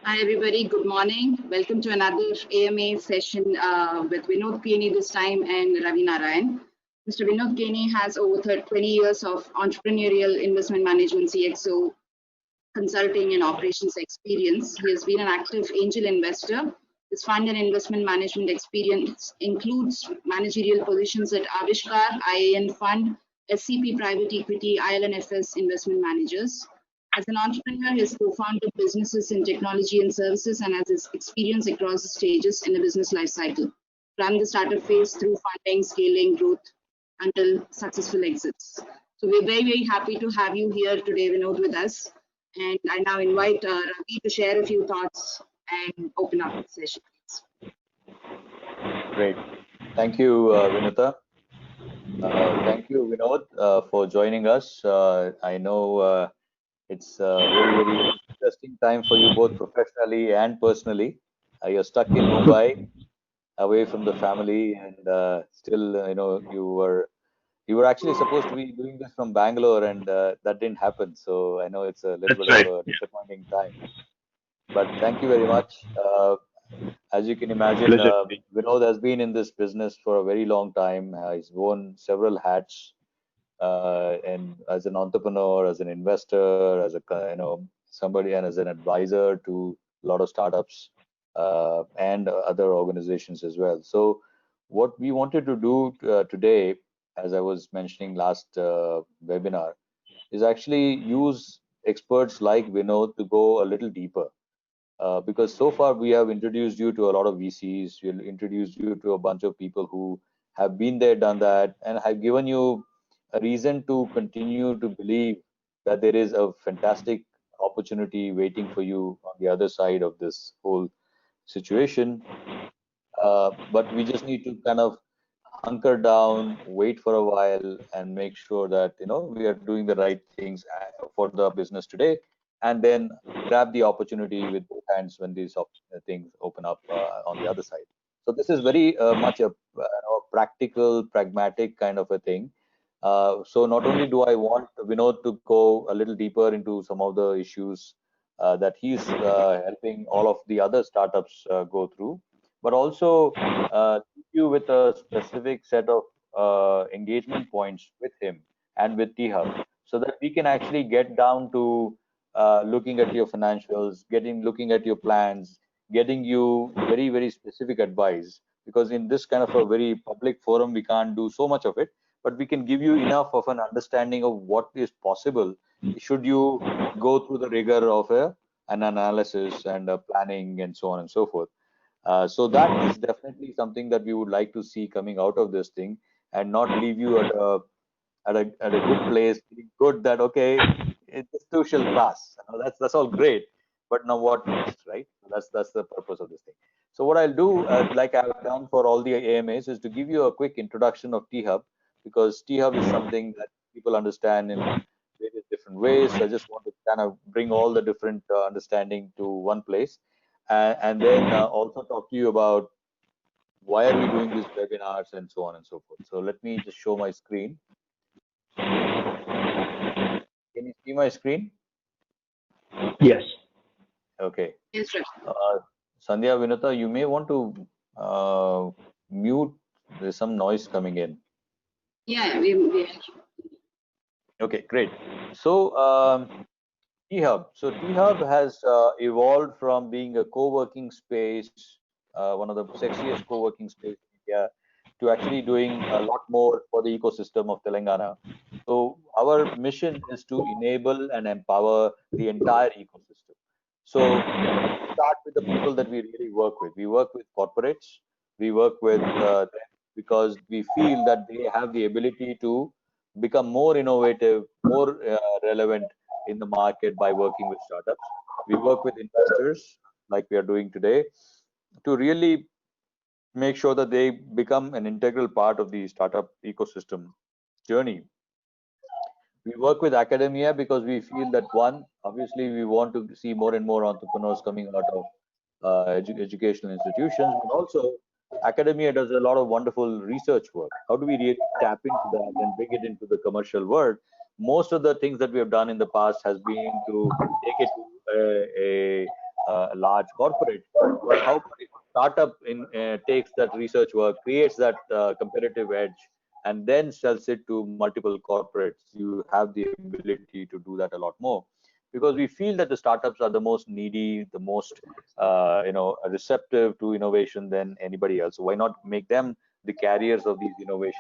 Hi everybody, good morning. Welcome to another AMA session with Vinod Keni this time and Ravi Narayan. Mr. Vinod Keni has over 20 years of entrepreneurial investment management, CXO, consulting and operations experience. He has been an active angel investor. His fund and investment management experience includes managerial positions at Avishkar, IAN Fund, SCP Private Equity, ILNFS Investment Managers. As an entrepreneur, he has co-founded businesses in technology and services and has his experience across the stages in the business life cycle, from the startup phase through funding, scaling, growth, until successful exits. So we're very happy to have you here today, Vinod, with us. And I now invite Ravi to share a few thoughts and open up the session. Great. Thank you, Vinita. Thank you, Vinod, for joining us. I know it's a very interesting time for you both professionally and personally. You're stuck in Mumbai, away from the family, and still, you were actually supposed to be doing this from Bangalore, and that didn't happen. So I know it's a little bit of a disappointing time. But thank you very much. As you can imagine, Vinod has been in this business for a very long time. He's worn several hats, and as an entrepreneur, as an investor, as a somebody, and as an advisor to a lot of startups and other organizations as well. So, what we wanted to do today, as I was mentioning last webinar, is actually use experts like Vinod to go a little deeper. Because so far we have introduced you to a lot of VCs, we'll introduce you to a bunch of people who have been there, done that, and have given you a reason to continue to believe that there is a fantastic opportunity waiting for you on the other side of this whole situation. But we just need to kind of hunker down, wait for a while, and make sure that we are doing the right things for the business today, and then grab the opportunity with both hands when these things open up on the other side. So this is very much a practical, pragmatic kind of a thing. So not only do I want Vinod to go a little deeper into some of the issues that he's helping all of the other startups go through, but also you with a specific set of engagement points with him and with THub, so that we can actually get down to looking at your financials, looking at your plans, getting you very specific advice. Because in this kind of a very public forum, we can't do so much of it, but we can give you enough of an understanding of what is possible should you go through the rigor of an analysis and a planning and so on and so forth. So that is definitely something that we would like to see coming out of this thing, and not leave you at a good place, feeling good that okay, this too shall pass. That's all great, but now what next, right? That's the purpose of this thing. So what I'll do, like I've done for all the AMAs, is to give you a quick introduction of THub, because THub is something that people understand in various different ways. So I just want to kind of bring all the different understanding to one place, and then also talk to you about why are we doing these webinars and so on and so forth. So let me just show my screen. Can you see my screen? Yes. Okay. Yes, sir. Sandhya, Vinata, you may want to mute. There's some noise coming in. Yeah, we Okay, great. So THub. So THub has evolved from being a co-working space, one of the sexiest co-working space in India, to actually doing a lot more for the ecosystem of Telangana. So our mission is to enable and empower the entire ecosystem. So start with the people that we really work with. We work with corporates. We work with them because we feel that they have the ability to become more innovative, more relevant in the market by working with startups. We work with investors like we are doing today to really make sure that they become an integral part of the startup ecosystem journey. We work with academia because we feel that one, obviously we want to see more and more entrepreneurs coming out of educational institutions, but also academia does a lot of wonderful research work. How do we really tap into that and bring it into the commercial world? Most of the things that we have done in the past has been to take it to a large corporate. But how about if a startup takes that research work, creates that competitive edge, and then sells it to multiple corporates? You have the ability to do that a lot more, because we feel that the startups are the most needy, the most receptive to innovation than anybody else. So why not make them the carriers of these innovations,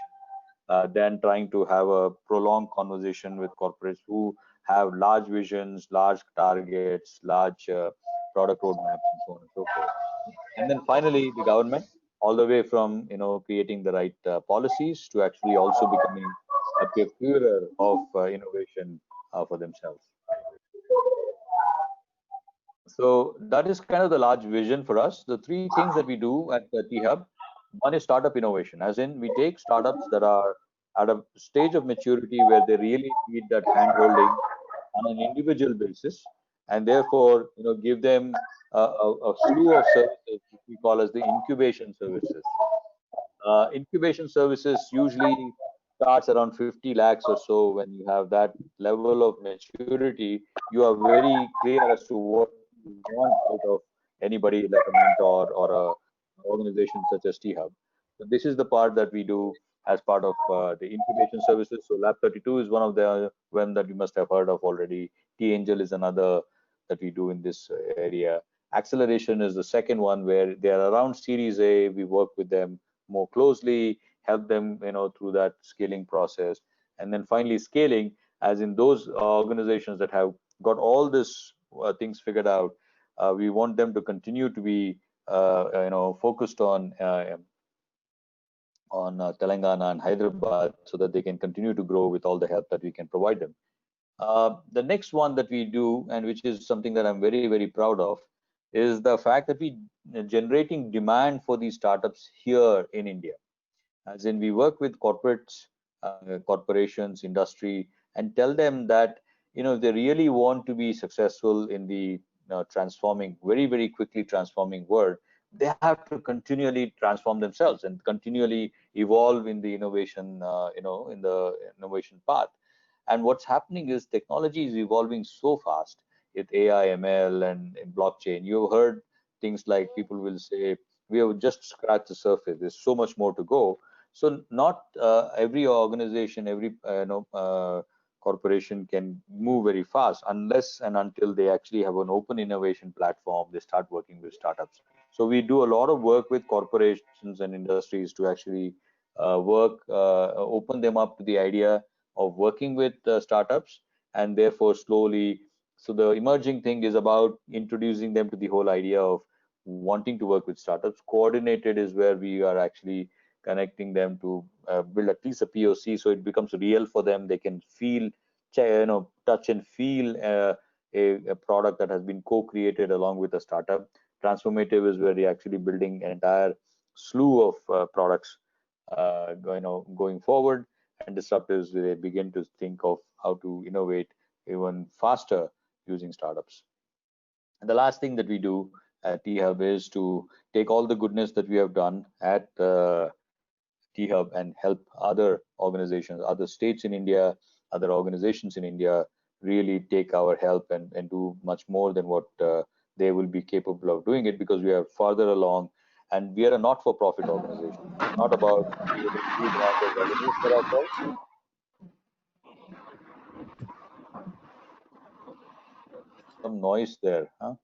than trying to have a prolonged conversation with corporates who have large visions, large targets, large product roadmaps, and so on and so forth. And then finally, the government, all the way from creating the right policies to actually also becoming a procurer of innovation for themselves. So that is kind of the large vision for us. The three things that we do at the THub: one is startup innovation, as in we take startups that are at a stage of maturity where they really need that hand-holding on an individual basis, and therefore give them a slew of services which we call as the incubation services. Incubation services usually starts around 50 lakhs or so. When you have that level of maturity, you are very clear as to what you want out of anybody like a mentor or a organization such as THub. So this is the part that we do as part of the incubation services. So Lab 32 is one of the one that you must have heard of already. T Angel is another that we do in this area. Acceleration is the second one, where they are around Series A. We work with them more closely, help them through that scaling process. And then finally scaling, as in those organizations that have got all this things figured out. We want them to continue to be focused on Telangana and Hyderabad, so that they can continue to grow with all the help that we can provide them. The next one that we do, and which is something that I'm very, very proud of, is the fact that we generating demand for these startups here in India. As in, we work with corporates, corporations, industry, and tell them that if they really want to be successful in the transforming, very, very quickly transforming world, they have to continually transform themselves and continually evolve in the innovation, in the innovation path. And what's happening is technology is evolving so fast with AI, ML, and blockchain. You've heard things like people will say, we have just scratched the surface. There's so much more to go. So not every organization, every corporation can move very fast unless and until they actually have an open innovation platform. They start working with startups. So we do a lot of work with corporations and industries to actually open them up to the idea of working with startups, and therefore slowly. So the emerging thing is about introducing them to the whole idea of wanting to work with startups. Coordinated is where we are actually connecting them to build at least a POC, so it becomes real for them. They can feel, touch and feel a product that has been co-created along with a startup. Transformative is where they're actually building an entire slew of products going forward. And disruptives, they begin to think of how to innovate even faster using startups. And the last thing that we do at THub is to take all the goodness that we have done at THub and help other organizations, other states in India, other organizations in India really take our help and do much more than what they will be capable of doing it, because we are farther along, and we are a not-for-profit organization. It's not about creating huge amounts of revenues for ourselves. Some noise there, huh?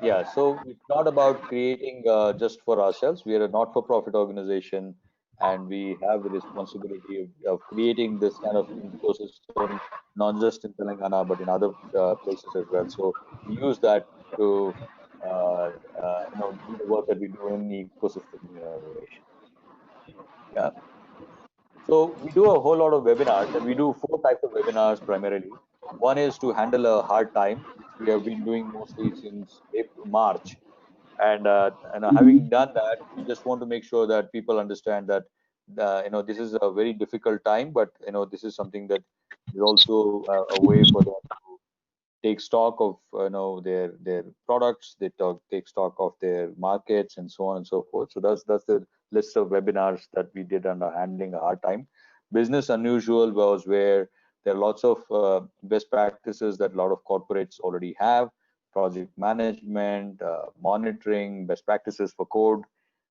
Yeah, so it's not about creating just for ourselves. We are a not-for-profit organization, and we have the responsibility of creating this kind of ecosystem, not just in Telangana, but in other places as well. So we use that to do the work that we do in ecosystem innovation. Yeah. So we do a whole lot of webinars, and we do 4 types of webinars primarily. One is to handle a hard time, which we have been doing mostly since March. And having done that, we just want to make sure that people understand that this is a very difficult time, but this is something that is also a way for them to take stock of their products. They take stock of their markets and so on and so forth. So that's the list of webinars that we did under handling a hard time. Business unusual was where There are lots of best practices that a lot of corporates already have: project management, monitoring, best practices for code,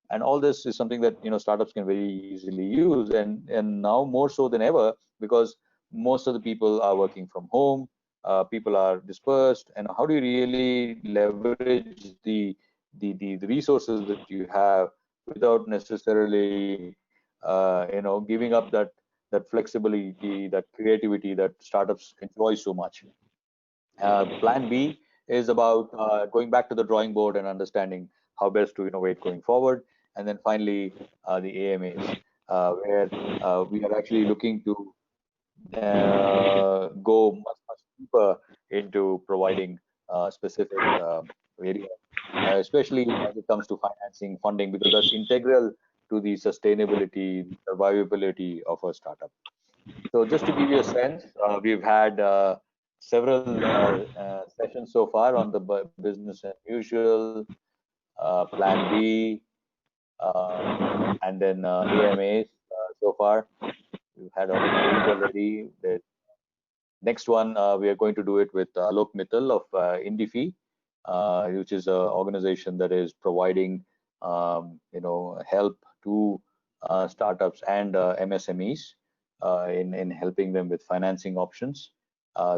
and all this is something that startups can very easily use, and now more so than ever, because most of the people are working from home, people are dispersed, and how do you really leverage the resources that you have without necessarily giving up that flexibility, that creativity that startups enjoy so much. Plan B is about going back to the drawing board and understanding how best to innovate going forward. And then finally, the AMAs, where we are actually looking to go much deeper into providing specific areas, especially as it comes to financing, funding, because that's integral to the sustainability, survivability of a startup. So just to give you a sense, we've had several sessions so far on the business as usual, Plan B, and then AMAs so far. We've had these already. The next one, we are going to do it with Alok Mittal of Indifi, which is an organization that is providing help to startups and MSMEs in helping them with financing options.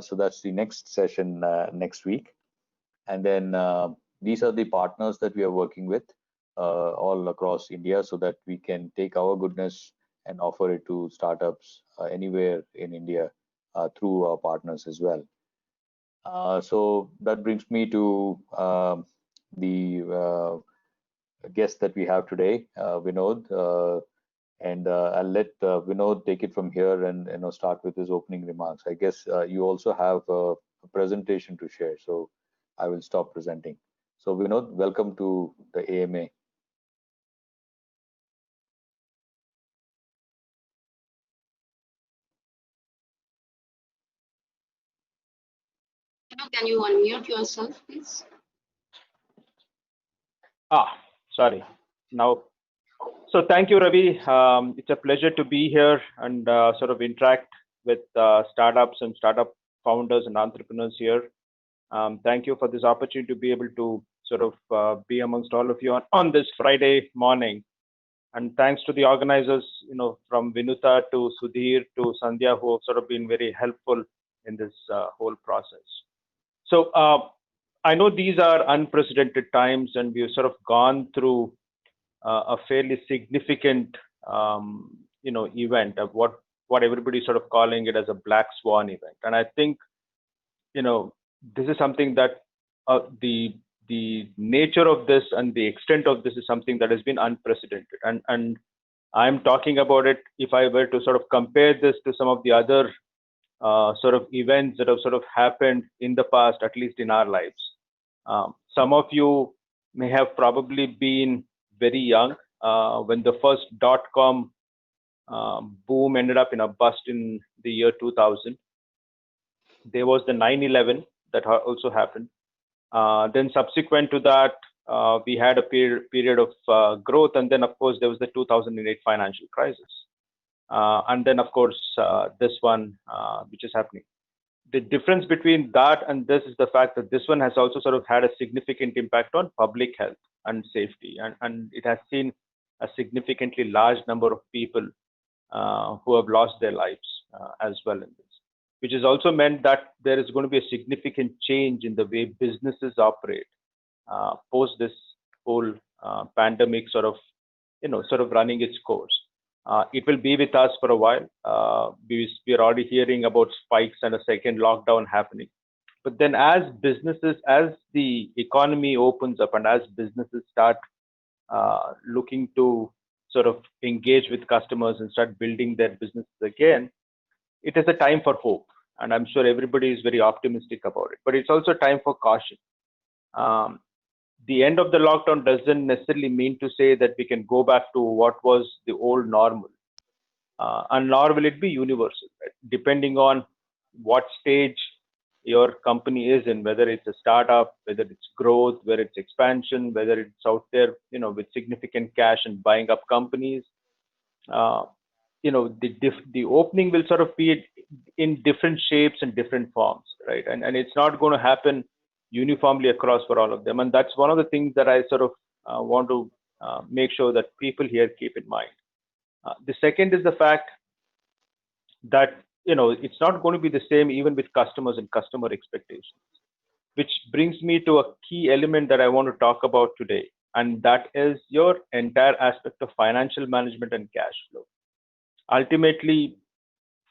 So that's the next session next week. And then these are the partners that we are working with all across India, so that we can take our goodness and offer it to startups anywhere in India through our partners as well. So that brings me to the guest that we have today, Vinod. And I'll let Vinod take it from here and start with his opening remarks. I guess you also have a presentation to share, so I will stop presenting. So Vinod, welcome to the AMA. Can you unmute yourself, please? Sorry. Now, so thank you, Ravi. It's a pleasure to be here and sort of interact with startups and startup founders and entrepreneurs here. Thank you for this opportunity to be able to sort of be amongst all of you on this Friday morning. And thanks to the organizers, from Vinuta to Sudhir to Sandhya, who have sort of been very helpful in this whole process. So I know these are unprecedented times, and we've sort of gone through a fairly significant, event of what everybody's sort of calling it as a black swan event. And I think, this is something that the nature of this and the extent of this is something that has been unprecedented. And I'm talking about it, if I were to sort of compare this to some of the other sort of events that have sort of happened in the past, at least in our lives. Some of you may have probably been very young when the first .com boom ended up in a bust in the year 2000. There was the 9/11 that also happened. Then subsequent to that, we had a period of growth, and then of course there was the 2008 financial crisis, and then of course this one which is happening. The difference between that and this is the fact that this one has also sort of had a significant impact on public health and safety, and it has seen a significantly large number of people who have lost their lives as well in this, which has also meant that there is going to be a significant change in the way businesses operate post this whole pandemic sort of running its course. It will be with us for a while. We are already hearing about spikes and a second lockdown happening. But then as businesses, as the economy opens up and as businesses start looking to sort of engage with customers and start building their businesses again, it is a time for hope. And I'm sure everybody is very optimistic about it. But it's also a time for caution. The end of the lockdown doesn't necessarily mean to say that we can go back to what was the old normal. And nor will it be universal, right? Depending on what stage your company is in, whether it's a startup, whether it's growth, whether it's expansion, whether it's out there, with significant cash and buying up companies. The opening will sort of be in different shapes and different forms, right? And it's not going to happen uniformly across for all of them. And that's one of the things that I sort of want to make sure that people here keep in mind. The second is the fact that it's not going to be the same even with customers and customer expectations, which brings me to a key element that I want to talk about today, and that is your entire aspect of financial management and cash flow. Ultimately,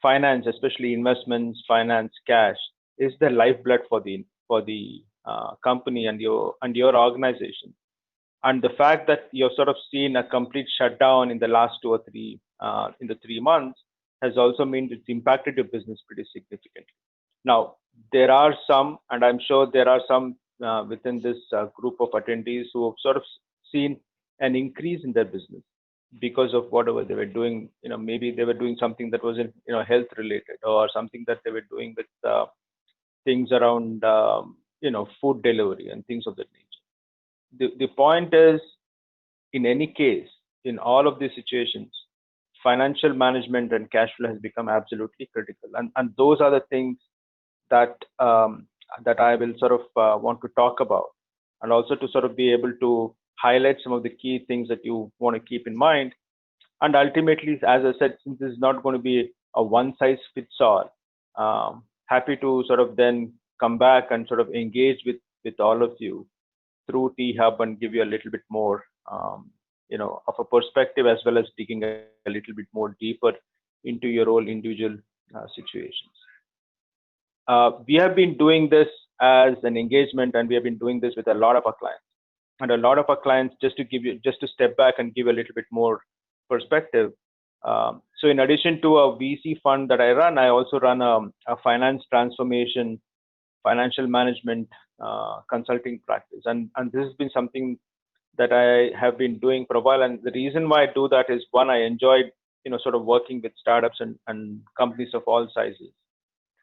finance, especially investments, finance, cash, is the lifeblood for the company and your organization. And the fact that you've sort of seen a complete shutdown in the last 2 or 3 in the 3 months has also meant it's impacted your business pretty significantly. Now, there are some, and I'm sure there are some within this group of attendees who have sort of seen an increase in their business because of whatever they were doing. Maybe they were doing something that wasn't health related, or something that they were doing with things around food delivery and things of that nature. The point is, in any case, in all of these situations, financial management and cash flow has become absolutely critical, and those are the things that that I will sort of want to talk about, and also to sort of be able to highlight some of the key things that you want to keep in mind. And ultimately, as I said, since this is not going to be a one size fits all, happy to sort of then come back and sort of engage with all of you through THub and give you a little bit more of a perspective, as well as digging a little bit more deeper into your own individual situations. We have been doing this as an engagement, and we have been doing this with a lot of our clients. And a lot of our clients, just to step back and give a little bit more perspective. So in addition to a VC fund that I run, I also run a finance transformation, financial management consulting practice. And this has been something that I have been doing for a while. And the reason why I do that is, one, I enjoyed sort of working with startups and companies of all sizes.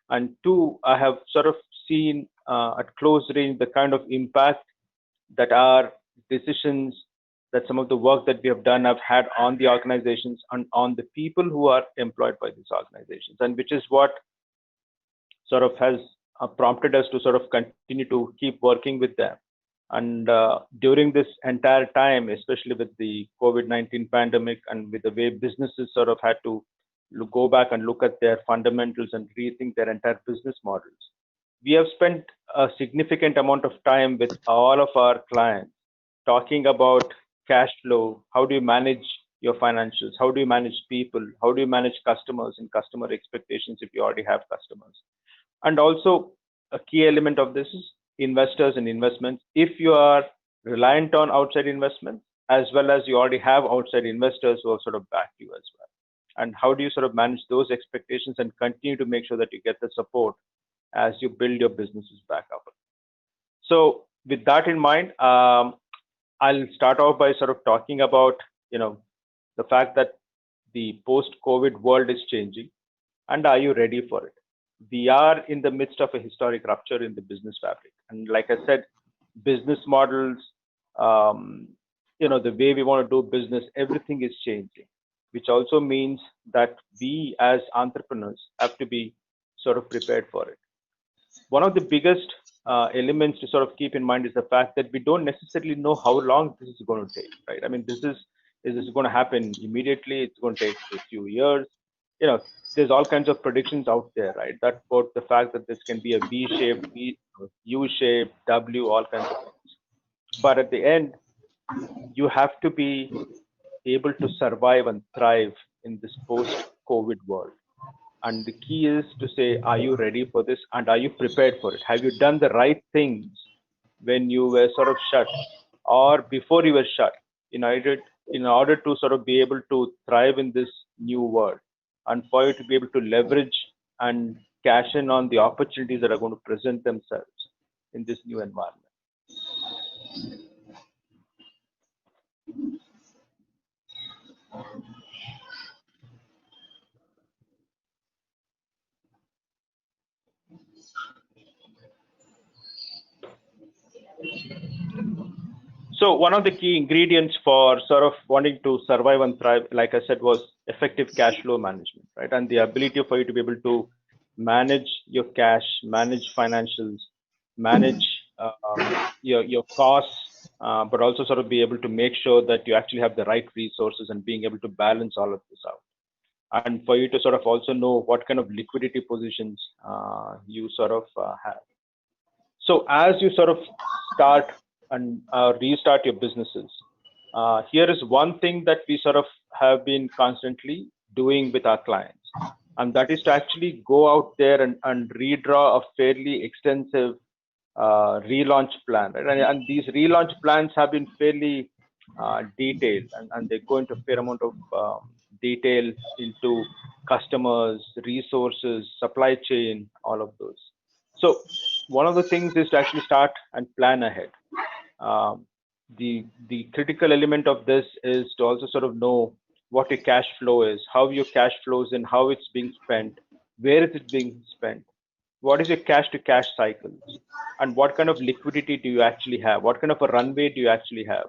And two, I have sort of seen at close range the kind of impact that our decisions, that some of the work that we have done have had on the organizations and on the people who are employed by these organizations, and which is what sort of has prompted us to sort of continue to keep working with them. And during this entire time, especially with the COVID-19 pandemic and with the way businesses sort of had to go back and look at their fundamentals and rethink their entire business models, we have spent a significant amount of time with all of our clients talking about cash flow. How do you manage your financials? How do you manage people? How do you manage customers and customer expectations if you already have customers? And also, a key element of this is investors and investments. If you are reliant on outside investments, as well as you already have outside investors who have sort of backed you as well. And how do you sort of manage those expectations and continue to make sure that you get the support as you build your businesses back up? So with that in mind, I'll start off by sort of talking about, the fact that the post-COVID world is changing, and are you ready for it? We are in the midst of a historic rupture in the business fabric. And like I said, business models, the way we want to do business, everything is changing, which also means that we as entrepreneurs have to be sort of prepared for it. One of the biggest elements to sort of keep in mind is the fact that we don't necessarily know how long this is going to take, right? I mean, is this going to happen immediately? It's going to take a few years. There's all kinds of predictions out there, right? That's about the fact that this can be a V-shaped, U-shaped, W, all kinds of things. But at the end, you have to be able to survive and thrive in this post-COVID world. And the key is to say, are you ready for this? And are you prepared for it? Have you done the right things when you were sort of shut, or before you were shut, in order to sort of be able to thrive in this new world, and for you to be able to leverage and cash in on the opportunities that are going to present themselves in this new environment? So one of the key ingredients for sort of wanting to survive and thrive, like I said, was effective cash flow management, right? And the ability for you to be able to manage your cash, manage financials, manage your costs, but also sort of be able to make sure that you actually have the right resources and being able to balance all of this out. And for you to sort of also know what kind of liquidity positions you sort of have. So as you sort of start and restart your businesses, here is one thing that we sort of have been constantly doing with our clients, and that is to actually go out there and redraw a fairly extensive relaunch plan. Right? And these relaunch plans have been fairly detailed, and they go into a fair amount of detail into customers, resources, supply chain, all of those. So one of the things is to actually start and plan ahead. The critical element of this is to also sort of know what your cash flow is, how your cash flows and how it's being spent, where is it being spent, what is your cash to cash cycles, and what kind of liquidity do you actually have, what kind of a runway do you actually have.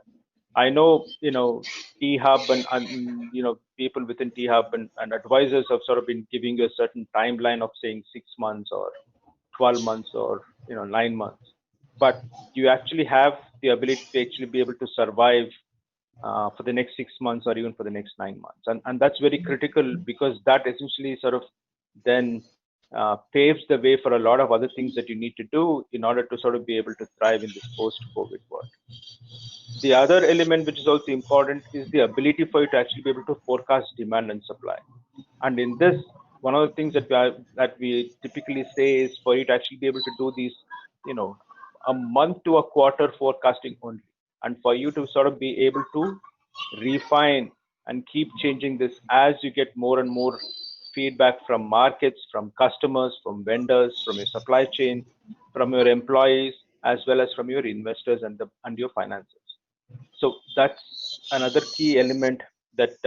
I know, THub and people within THub and advisors have sort of been giving you a certain timeline of saying 6 months or 12 months or 9 months, but you actually have the ability to actually be able to survive for the next 6 months or even for the next 9 months, and that's very critical, because that essentially sort of then paves the way for a lot of other things that you need to do in order to sort of be able to thrive in this post-COVID world. The other element which is also important is the ability for you to actually be able to forecast demand and supply. And in this, one of the things that we typically say is for you to actually be able to do these, a month to a quarter forecasting only, and for you to sort of be able to refine and keep changing this as you get more and more feedback from markets, from customers, from vendors, from your supply chain, from your employees, as well as from your investors and your finances. So that's another key element that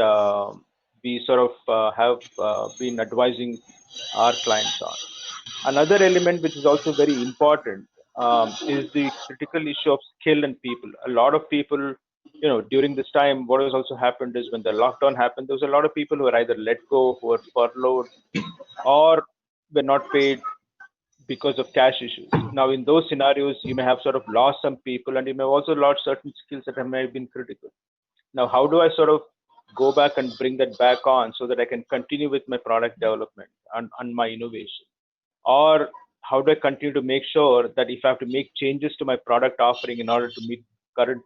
we sort of have been advising our clients on. Another element which is also very important is the critical issue of skill and people. A lot of people, during this time, what has also happened is when the lockdown happened, there was a lot of people who were either let go, who were furloughed, or were not paid because of cash issues. Now, in those scenarios, you may have sort of lost some people, and you may have also lost certain skills that may have been critical. Now, how do I sort of go back and bring that back on so that I can continue with my product development and my innovation? Or how do I continue to make sure that if I have to make changes to my product offering in order to meet current,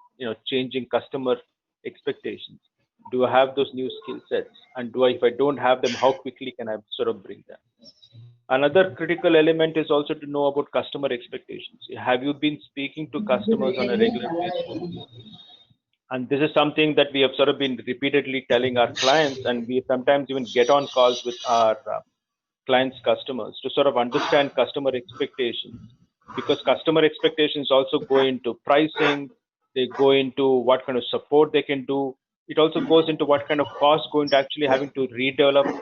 changing customer expectations, do I have those new skill sets? And if I don't have them, how quickly can I sort of bring them? Another critical element is also to know about customer expectations. Have you been speaking to customers on a regular basis? And this is something that we have sort of been repeatedly telling our clients, and we sometimes even get on calls with our clients' customers to sort of understand customer expectations, because customer expectations also go into pricing, they go into what kind of support they can do. It also goes into what kind of cost go into actually having to redevelop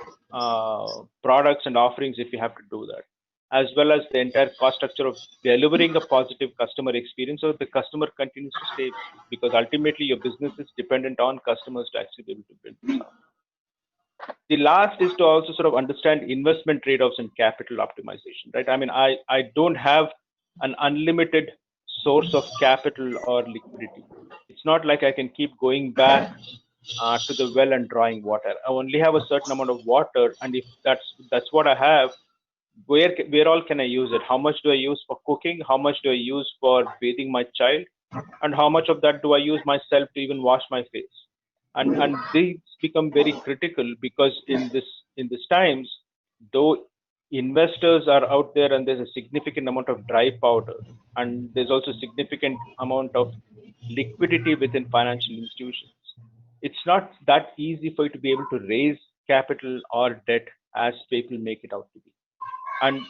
products and offerings if you have to do that, as well as the entire cost structure of delivering a positive customer experience so the customer continues to stay, because ultimately your business is dependent on customers to actually be able to build this out. The last is to also sort of understand investment trade-offs and capital optimization, right? I mean, I don't have an unlimited source of capital or liquidity. It's not like I can keep going back to the well and drawing water. I only have a certain amount of water, and if that's what I have, where all can I use it? How much do I use for cooking? How much do I use for bathing my child? And how much of that do I use myself to even wash my face? And these become very critical, because in this times, though investors are out there and there's a significant amount of dry powder, and there's also significant amount of liquidity within financial institutions, it's not that easy for you to be able to raise capital or debt as people make it out to be. And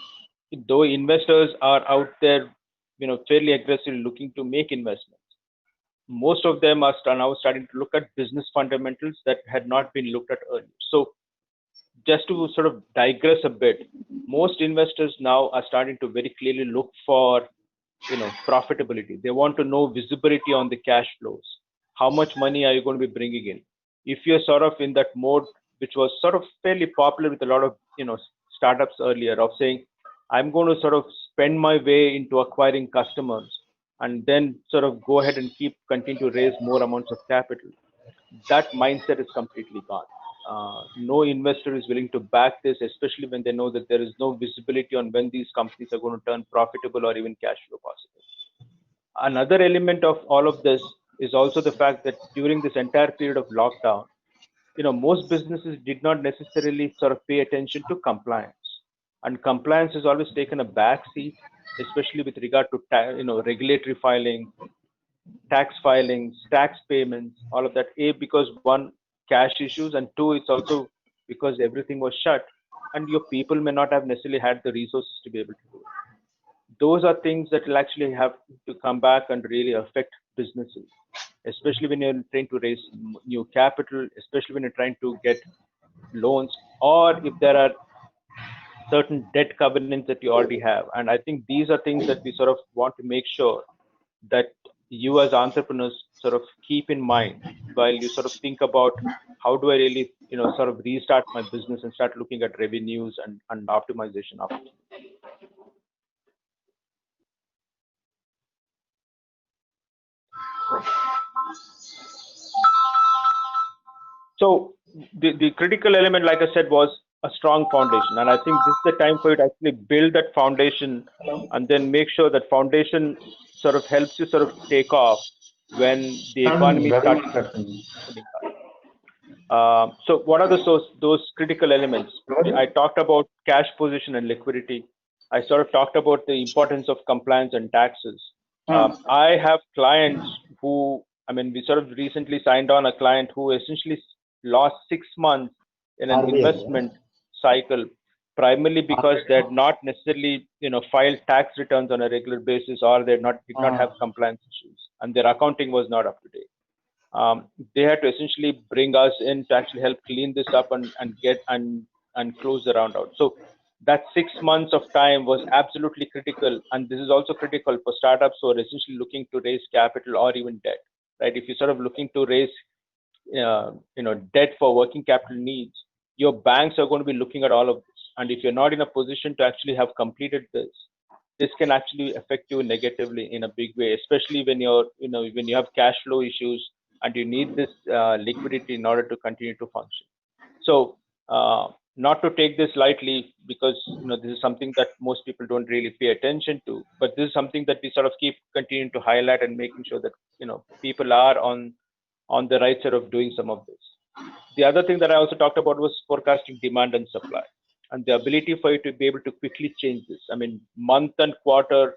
though investors are out there, fairly aggressively looking to make investments, most of them are now starting to look at business fundamentals that had not been looked at earlier. So just to sort of digress a bit, most investors now are starting to very clearly look for, profitability. They want to know visibility on the cash flows. How much money are you going to be bringing in? If you're sort of in that mode, which was sort of fairly popular with a lot of, startups earlier of saying, I'm going to sort of spend my way into acquiring customers and then sort of go ahead and continue to raise more amounts of capital. That mindset is completely gone. No investor is willing to back this, especially when they know that there is no visibility on when these companies are going to turn profitable or even cash flow positive. Another element of all of this is also the fact that during this entire period of lockdown, most businesses did not necessarily sort of pay attention to compliance, and compliance has always taken a back seat, especially with regard to regulatory filing, tax filings, tax payments, all of that. A, because one, cash issues, and two, it's also because everything was shut and your people may not have necessarily had the resources to be able to do it. Those are things that will actually have to come back and really affect businesses, especially when you're trying to raise new capital, especially when you're trying to get loans, or if there are certain debt covenants that you already have. And I think these are things that we sort of want to make sure that you as entrepreneurs sort of keep in mind while you sort of think about how do I really, sort of restart my business and start looking at revenues and optimization opportunities. So the critical element, like I said, was a strong foundation. And I think this is the time for you to actually build that foundation and then make sure that foundation sort of helps you sort of take off when the economy starts. So what are those critical elements? I talked about cash position and liquidity. I sort of talked about the importance of compliance and taxes. I have clients who, we sort of recently signed on a client who essentially lost 6 months in an investment cycle, primarily because they had not necessarily, filed tax returns on a regular basis, or they did not have compliance issues, and their accounting was not up to date. They had to essentially bring us in to actually help clean this up and get and close the round out. So that 6 months of time was absolutely critical, and this is also critical for startups who are essentially looking to raise capital or even debt, right? If you're sort of looking to raise debt for working capital needs, your banks are going to be looking at all of this, and if you're not in a position to actually have completed this can actually affect you negatively in a big way, especially when when you have cash flow issues and you need this liquidity in order to continue to function. So not to take this lightly, because this is something that most people don't really pay attention to, but this is something that we sort of keep continuing to highlight and making sure that people are on the right side of doing some of this. The other thing that I also talked about was forecasting demand and supply, and the ability for you to be able to quickly change this. Month and quarter,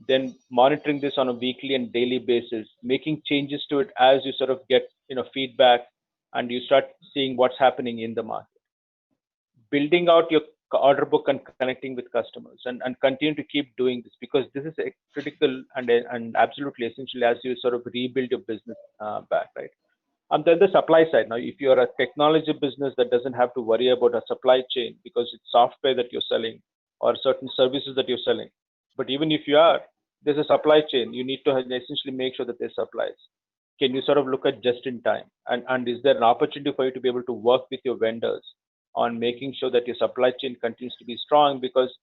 then monitoring this on a weekly and daily basis, making changes to it as you sort of get feedback and you start seeing what's happening in the market. Building out your order book and connecting with customers, and continue to keep doing this, because this is a critical and absolutely essential as you sort of rebuild your business back, right? And then the supply side. Now, if you're a technology business that doesn't have to worry about a supply chain because it's software that you're selling or certain services that you're selling, but even if you are, there's a supply chain. You need to essentially make sure that there's supplies. Can you sort of look at just in time? And is there an opportunity for you to be able to work with your vendors on making sure that your supply chain continues to be strong, because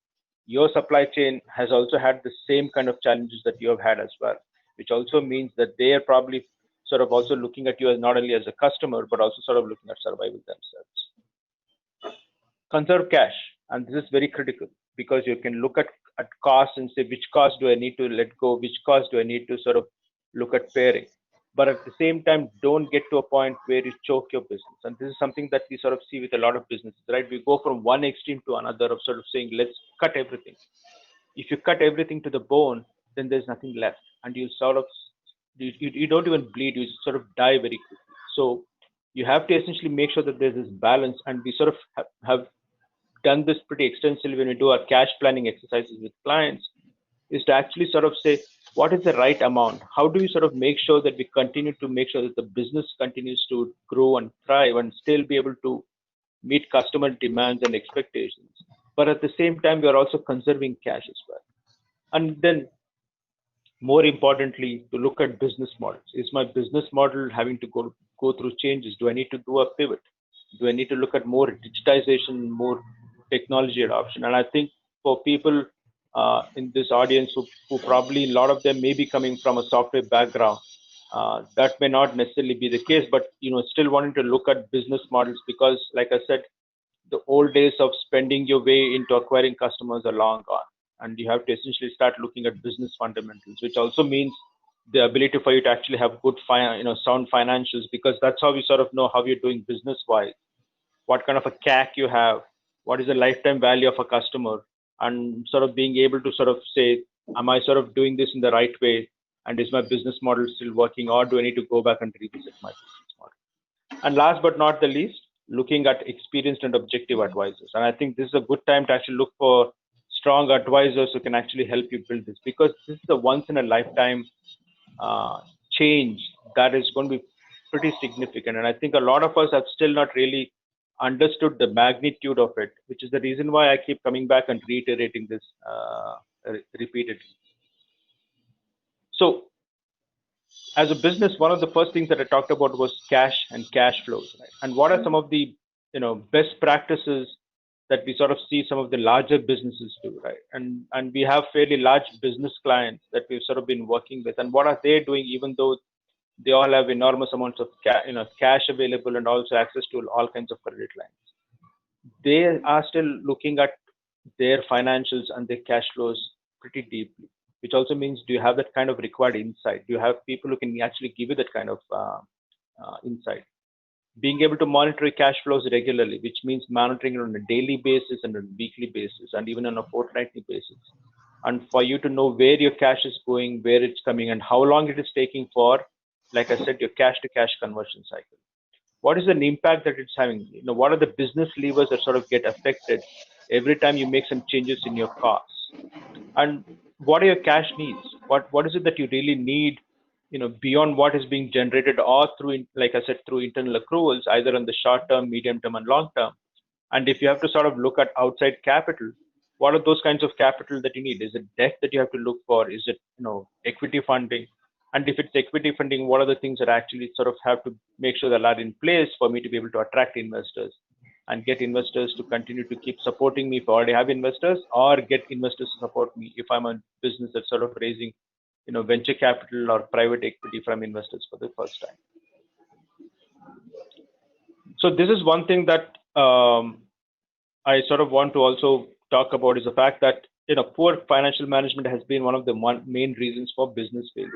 your supply chain has also had the same kind of challenges that you have had as well, which also means that they are probably sort of also looking at you as not only as a customer, but also sort of looking at survival themselves. Conserve cash, and this is very critical, because you can look at costs and say, which cost do I need to let go, which cost do I need to sort of look at pairing. But at the same time, don't get to a point where you choke your business. And this is something that we sort of see with a lot of businesses, right? We go from one extreme to another of sort of saying, let's cut everything. If you cut everything to the bone, then there's nothing left, and you sort of you don't even bleed, you sort of die very quickly. So you have to essentially make sure that there's this balance, and we sort of have done this pretty extensively when we do our cash planning exercises with clients, is to actually sort of say, what is the right amount? How do we sort of make sure that we continue to make sure that the business continues to grow and thrive and still be able to meet customer demands and expectations, but at the same time, we are also conserving cash as well. And then more importantly, to look at business models. Is my business model having to go through changes? Do I need to do a pivot? Do I need to look at more digitization, more technology adoption. And I think for people in this audience who probably a lot of them may be coming from a software background, that may not necessarily be the case, but still wanting to look at business models, because like I said, the old days of spending your way into acquiring customers are long gone, and you have to essentially start looking at business fundamentals, which also means the ability for you to actually have good sound financials, because that's how we sort of know how you're doing business wise, what kind of a CAC you have, what is the lifetime value of a customer, and sort of being able to sort of say, am I sort of doing this in the right way, and is my business model still working, or do I need to go back and revisit my business model? And last but not the least, looking at experienced and objective advisors. And I think this is a good time to actually look for strong advisors who can actually help you build this, because this is a once in a lifetime change that is going to be pretty significant. And I think a lot of us have still not really understood the magnitude of it, which is the reason why I keep coming back and reiterating this repeatedly. So as a business, one of the first things that I talked about was cash and cash flows, right? And what are some of the best practices that we sort of see some of the larger businesses do, right? And we have fairly large business clients that we've sort of been working with, and what are they doing, even though they all have enormous amounts of cash available and also access to all kinds of credit lines. They are still looking at their financials and their cash flows pretty deeply, which also means, do you have that kind of required insight? Do you have people who can actually give you that kind of insight? Being able to monitor cash flows regularly, which means monitoring it on a daily basis and a weekly basis and even on a fortnightly basis. And for you to know where your cash is going, where it's coming, and how long it is taking for, like I said, your cash to cash conversion cycle. What is the impact that it's having? What are the business levers that sort of get affected every time you make some changes in your costs? And what are your cash needs? What is it that you really need, beyond what is being generated, or through, like I said, through internal accruals, either on the short term, medium term, and long term? And if you have to sort of look at outside capital, what are those kinds of capital that you need? Is it debt that you have to look for? Is it equity funding? And if it's equity funding, what are the things that I actually sort of have to make sure that are in place for me to be able to attract investors and get investors to continue to keep supporting me if I already have investors, or get investors to support me if I'm a business that's sort of raising venture capital or private equity from investors for the first time. So this is one thing that I sort of want to also talk about, is the fact that poor financial management has been one of the main reasons for business failure.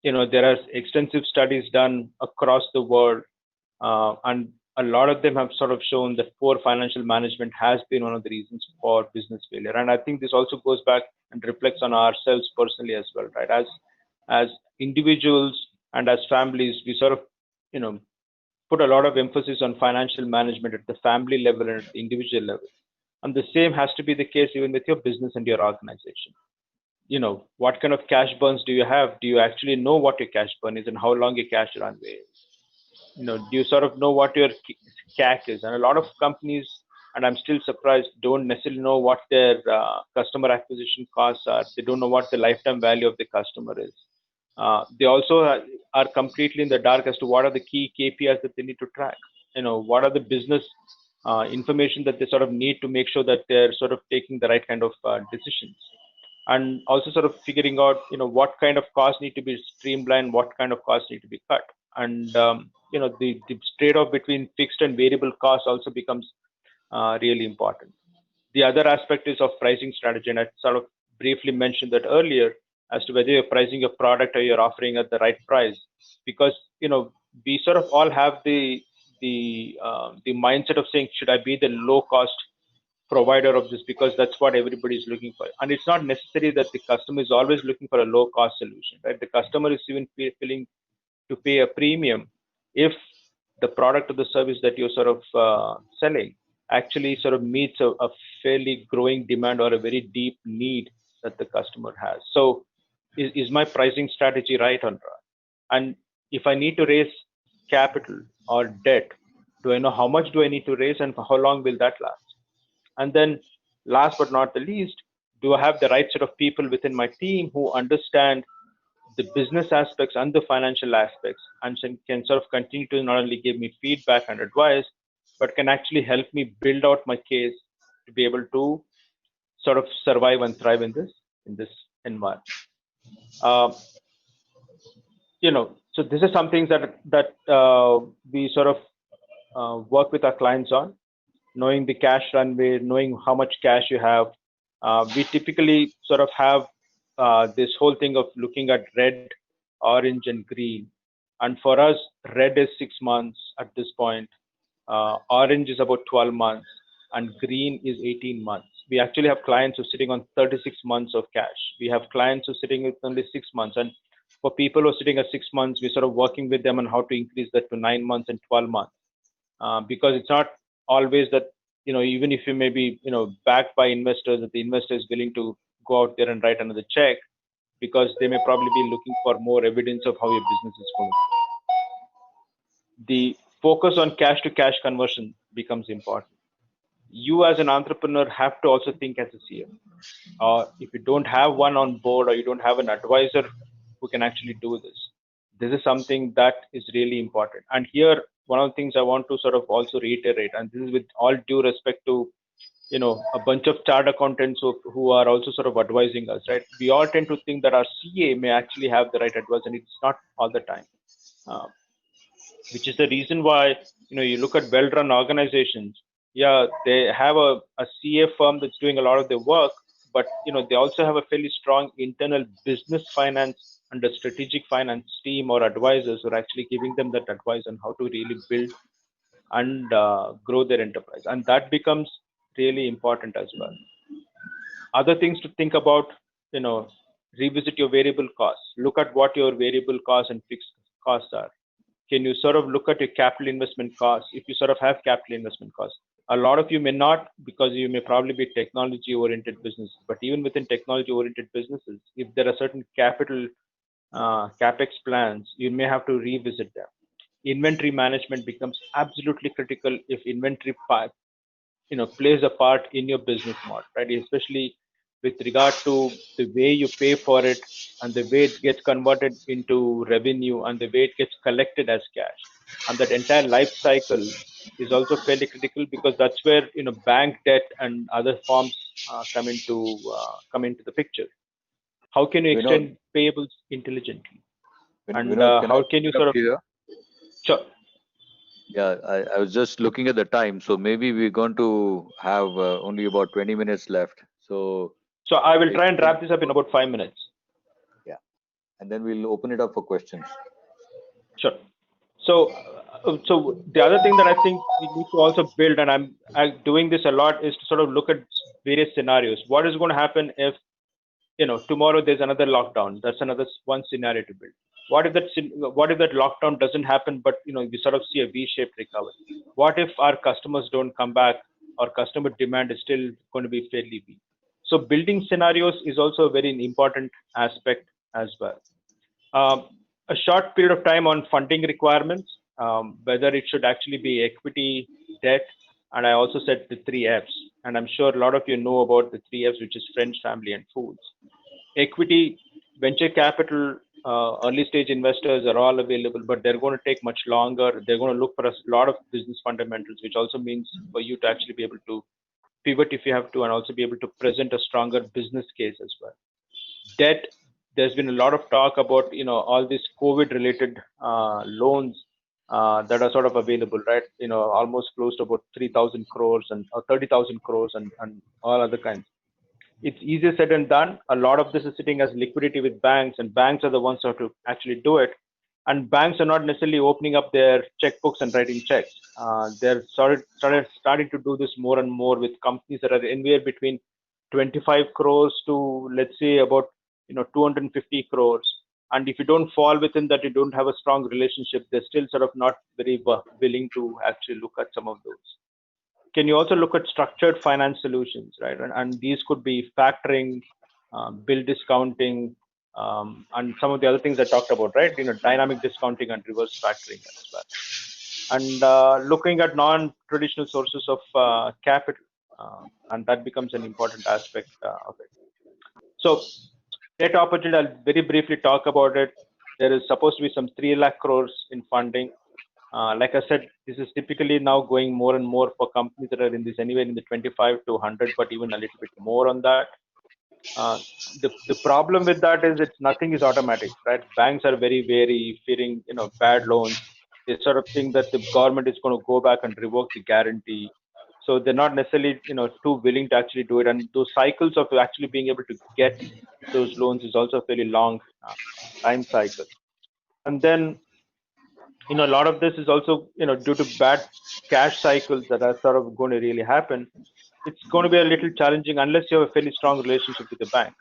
There are extensive studies done across the world, and a lot of them have sort of shown that poor financial management has been one of the reasons for business failure. And I think this also goes back and reflects on ourselves personally as well, right? As individuals and as families, we sort of, put a lot of emphasis on financial management at the family level and at the individual level. And the same has to be the case even with your business and your organization. What kind of cash burns do you have? Do you actually know what your cash burn is and how long your cash runway is? Do you sort of know what your CAC is? And a lot of companies, and I'm still surprised, don't necessarily know what their customer acquisition costs are. They don't know what the lifetime value of the customer is. They also are completely in the dark as to what are the key KPIs that they need to track. What are the business information that they sort of need to make sure that they're sort of taking the right kind of decisions. And also sort of figuring out, what kind of costs need to be streamlined, what kind of costs need to be cut. And, the trade-off between fixed and variable costs also becomes really important. The other aspect is of pricing strategy. And I sort of briefly mentioned that earlier as to whether you're pricing your product or you're offering at the right price. Because, we sort of all have the mindset of saying, should I be the low cost provider of this, because that's what everybody is looking for. And it's not necessary that the customer is always looking for a low cost solution, right? The customer is even willing to pay a premium if the product or the service that you're sort of selling actually sort of meets a fairly growing demand or a very deep need that the customer has. So is my pricing strategy right on track? And if I need to raise capital or debt, do I know how much do I need to raise and for how long will that last? And then last but not the least, do I have the right set of people within my team who understand the business aspects and the financial aspects and can sort of continue to not only give me feedback and advice, but can actually help me build out my case to be able to sort of survive and thrive in this environment. So this is some things that we sort of work with our clients on, knowing the cash runway, knowing how much cash you have. We typically sort of have this whole thing of looking at red, orange, and green. And for us, red is 6 months at this point, orange is about 12 months, and green is 18 months. We actually have clients who are sitting on 36 months of cash. We have clients who are sitting with only 6 months. And for people who are sitting at 6 months, we're sort of working with them on how to increase that to 9 months and 12 months. Because it's not always that, even if you may be, backed by investors, that the investor is willing to go out there and write another check, because they may probably be looking for more evidence of how your business is going. The focus on cash to cash conversion becomes important. You as an entrepreneur have to also think as a CFO. If you don't have one on board, or you don't have an advisor who can actually do this is something that is really important. And here, one of the things I want to sort of also reiterate, and this is with all due respect to a bunch of chartered accountants who are also sort of advising us, right? We all tend to think that our CA may actually have the right advice, and it's not all the time. Which is the reason why you look at well-run organizations. Yeah, they have a CA firm that's doing a lot of their work, but they also have a fairly strong internal business finance and a strategic finance team or advisors who are actually giving them that advice on how to really build and grow their enterprise, and that becomes really important as well. Other things to think about, revisit your variable costs. Look at what your variable costs and fixed costs are. Can you sort of look at your capital investment costs if you sort of have capital investment costs? A lot of you may not, because you may probably be technology oriented businesses, but even within technology oriented businesses, if there are certain capital capex plans, you may have to revisit them. Inventory management becomes absolutely critical if inventory plays a part in your business model, right? Especially with regard to the way you pay for it and the way it gets converted into revenue and the way it gets collected as cash. And that entire life cycle is also fairly critical, because that's where bank debt and other forms come into the picture. How can you extend payables intelligently? And how can you sort of... Sure. Yeah, I was just looking at the time, so maybe we're going to have only about 20 minutes left. So I will try and wrap this up in about 5 minutes. Yeah, and then we'll open it up for questions. Sure. So the other thing that I think we need to also build, and I'm doing this a lot, is to sort of look at various scenarios. What is going to happen if tomorrow there's another lockdown? That's another one scenario to build. What if that lockdown doesn't happen, but we sort of see a V-shaped recovery? What if our customers don't come back, or customer demand is still going to be fairly weak? So building scenarios is also a very important aspect as well. A short period of time on funding requirements, whether it should actually be equity, debt, and I also said the 3 Fs. And I'm sure a lot of you know about the 3 Fs, which is friends, family, and fools. Equity, venture capital, early stage investors are all available, but they're going to take much longer. They're going to look for a lot of business fundamentals, which also means for you to actually be able to pivot if you have to, and also be able to present a stronger business case as well. Debt, there's been a lot of talk about all these COVID related loans that are sort of available, right? Almost close to about 3,000 crores and 30,000 crores and all other kinds. It's easier said than done. A lot of this is sitting as liquidity with banks, and banks are the ones who have to actually do it. And banks are not necessarily opening up their checkbooks and writing checks. They're starting to do this more and more with companies that are anywhere between 25 crores to, let's say, about 250 crores. And if you don't fall within that, you don't have a strong relationship, they're still sort of not very willing to actually look at some of those. Can you also look at structured finance solutions, right? And these could be factoring, bill discounting, and some of the other things I talked about, right? Dynamic discounting and reverse factoring as well. And looking at non-traditional sources of capital, and that becomes an important aspect of it. So debt opportunity, I'll very briefly talk about it. There is supposed to be some 3 lakh crores in funding. Like I said, this is typically now going more and more for companies that are in this anywhere in the 25 to 100, but even a little bit more on that. The problem with that is it's nothing is automatic, right? Banks are very fearing, bad loans. They sort of think that the government is going to go back and revoke the guarantee. So they're not necessarily, too willing to actually do it. And those cycles of actually being able to get those loans is also a fairly long time cycle. And then, a lot of this is also, due to bad cash cycles that are sort of going to really happen. It's going to be a little challenging unless you have a fairly strong relationship with the bank.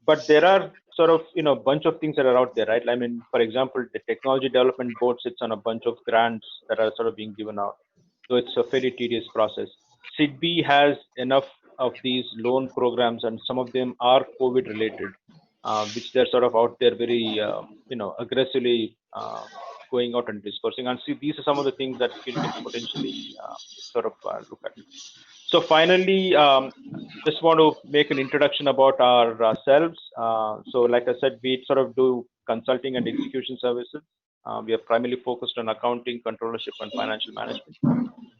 But there are sort of, a bunch of things that are out there, right? I mean, for example, the technology development board sits on a bunch of grants that are sort of being given out. So it's a fairly tedious process. SIDBI has enough of these loan programs, and some of them are COVID related, which they're sort of out there very, aggressively going out and discussing. And see, these are some of the things that you can potentially sort of look at. So finally, just want to make an introduction about ourselves. So like I said, we sort of do consulting and execution services. We are primarily focused on accounting, controllership, and financial management.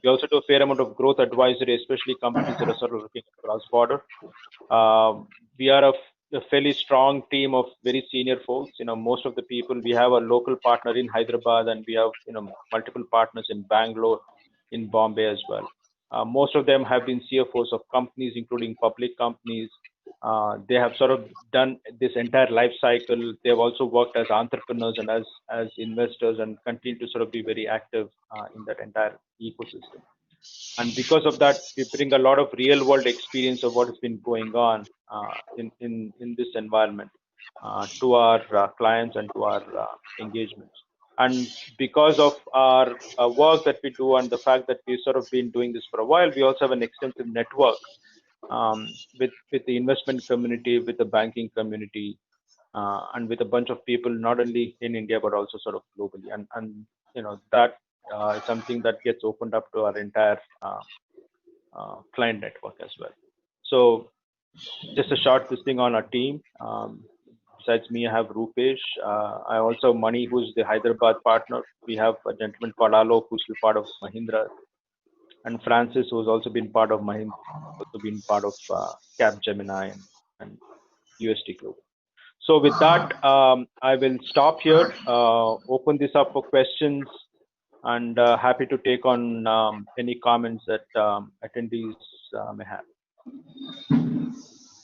We also do a fair amount of growth advisory, especially companies that are sort of looking at cross-border. We are a fairly strong team of very senior folks. Most of the people, we have a local partner in Hyderabad, and we have, multiple partners in Bangalore, in Bombay as well. Most of them have been CFOs of companies, including public companies. They have sort of done this entire life cycle. They've also worked as entrepreneurs and as investors, and continue to sort of be very active in that entire ecosystem. And because of that, we bring a lot of real world experience of what has been going on in this environment to our clients and to our engagements. And because of our work that we do and the fact that we've sort of been doing this for a while, we also have an extensive network with the investment community, with the banking community, and with a bunch of people, not only in India, but also sort of globally. And that is something that gets opened up to our entire client network as well. So just a short listing on our team. Besides me, I have Rupesh. I also have Mani, who's the Hyderabad partner. We have a gentleman called Alok, who's still part of Mahindra, and Francis, who's also been part of Mahindra, also been part of Capgemini and UST Group. So with that, I will stop here, open this up for questions, and happy to take on any comments that attendees may have.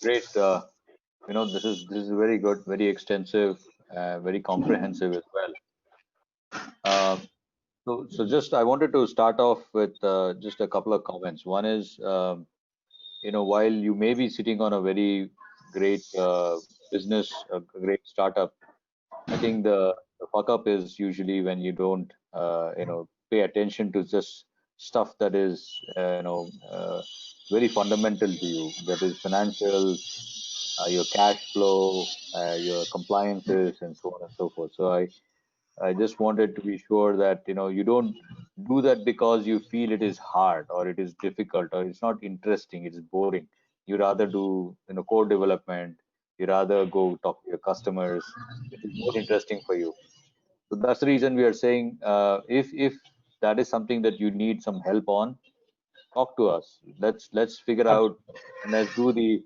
Great. This is very good, very extensive, very comprehensive as well. So just I wanted to start off with just a couple of comments. One is, while you may be sitting on a very great business, a great startup, I think the fuck up is usually when you don't, pay attention to just stuff that is, very fundamental to you. That is financial, your cash flow, your compliances, and so on and so forth. So I just wanted to be sure that you don't do that because you feel it is hard or it is difficult or it's not interesting, it's boring. You rather do code development, you rather go talk to your customers, it is more interesting for you. So that's the reason we are saying, if that is something that you need some help on, talk to us. Let's figure out and let's do the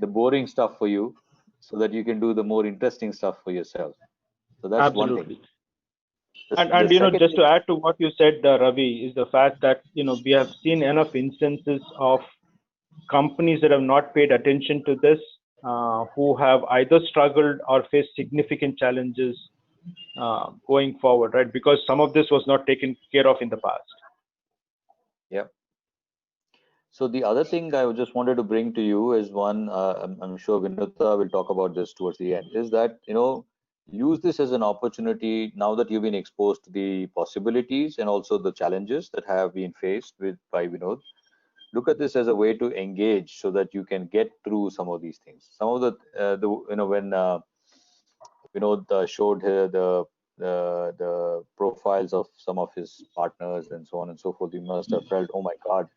boring stuff for you so that you can do the more interesting stuff for yourself. So that's Absolutely. one thing. And just to add to what you said, Ravi, is the fact that we have seen enough instances of companies that have not paid attention to this, who have either struggled or faced significant challenges going forward, right? Because some of this was not taken care of in the past. Yeah. So the other thing I just wanted to bring to you is one, I'm sure Vinod will talk about this towards the end, is that, use this as an opportunity now that you've been exposed to the possibilities and also the challenges that have been faced by Vinod. Look at this as a way to engage so that you can get through some of these things. Some of when Vinod showed here the profiles of some of his partners and so on and so forth, you must have felt, oh my God,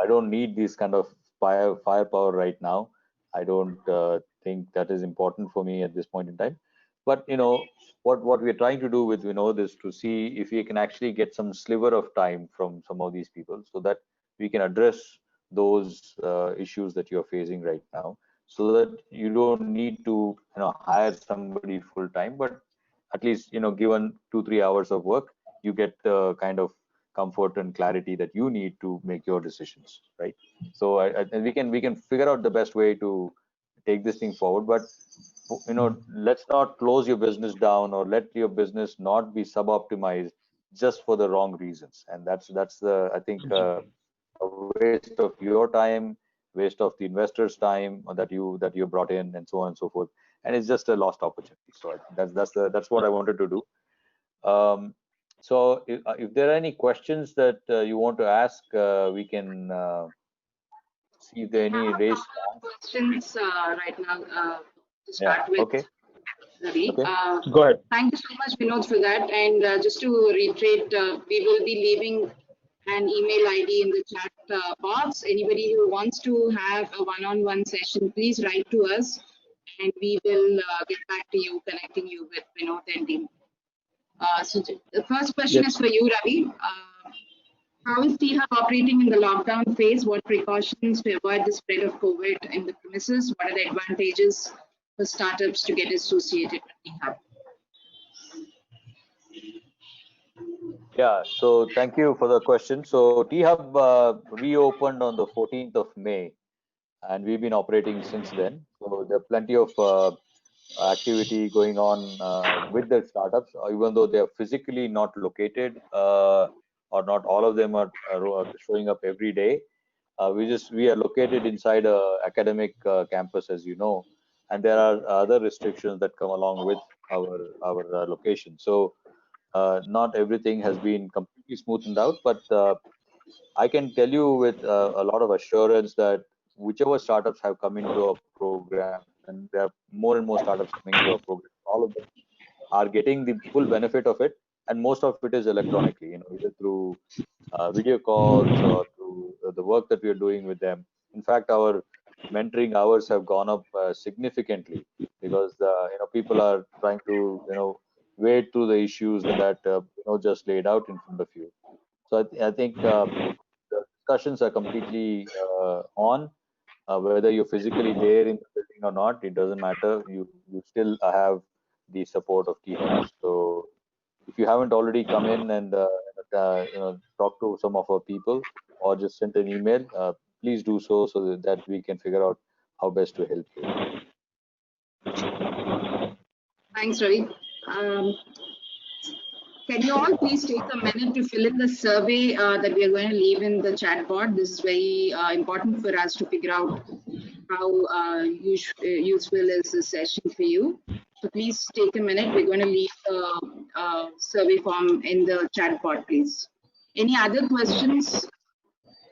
I don't need this kind of firepower right now. I don't think that is important for me at this point in time. But what we're trying to do with Vinod is to see if we can actually get some sliver of time from some of these people, so that we can address those issues that you're facing right now, so that you don't need to hire somebody full time, but at least given 2-3 hours of work, you get the kind of comfort and clarity that you need to make your decisions, right? So we can figure out the best way to take this thing forward. But let's not close your business down, or let your business not be sub-optimized just for the wrong reasons. And that's the, I think, a waste of your time, waste of the investors' time that you brought in, and so on and so forth. And it's just a lost opportunity. So I think that's what I wanted to do. So if there are any questions that you want to ask, we can see if there are I any have a raised couple hands. of questions right now to Yeah. start with, Okay. Ravi. Okay. Go ahead. Thank you so much, Vinod, for that. And just to reiterate, we will be leaving an email ID in the chat box. Anybody who wants to have a one-on-one session, please write to us, and we will get back to you, connecting you with Vinod and team. So the first question is for you, Ravi. How is THub operating in the lockdown phase? What precautions to avoid the spread of COVID in the premises? What are the advantages for startups to get associated with THub? Yeah, so thank you for the question. So THub reopened on the 14th of May, and we've been operating since then. So there are plenty of activity going on with the startups, even though they are physically not located, or not all of them are showing up every day. We are located inside a academic campus, as you know, and there are other restrictions that come along with our location. So not everything has been completely smoothened out, but I can tell you with a lot of assurance that whichever startups have come into our program, and there are more and more startups coming into our program, all of them are getting the full benefit of it, and most of it is electronically, either through video calls or through the work that we are doing with them. In fact, our mentoring hours have gone up significantly, because people are trying to wade through the issues that just laid out in front of you. So I think the discussions are completely on. Whether you're physically there in the building or not, it doesn't matter. You still have the support of THub. So if you haven't already come in and talk to some of our people, or just sent an email, please do so, so that we can figure out how best to help you. Thanks, Ravi. Can you all please take a minute to fill in the survey that we are going to leave in the chat board? This is very important for us to figure out how useful is this session for you. So please take a minute. We're going to leave the survey form in the chat board, please. Any other questions?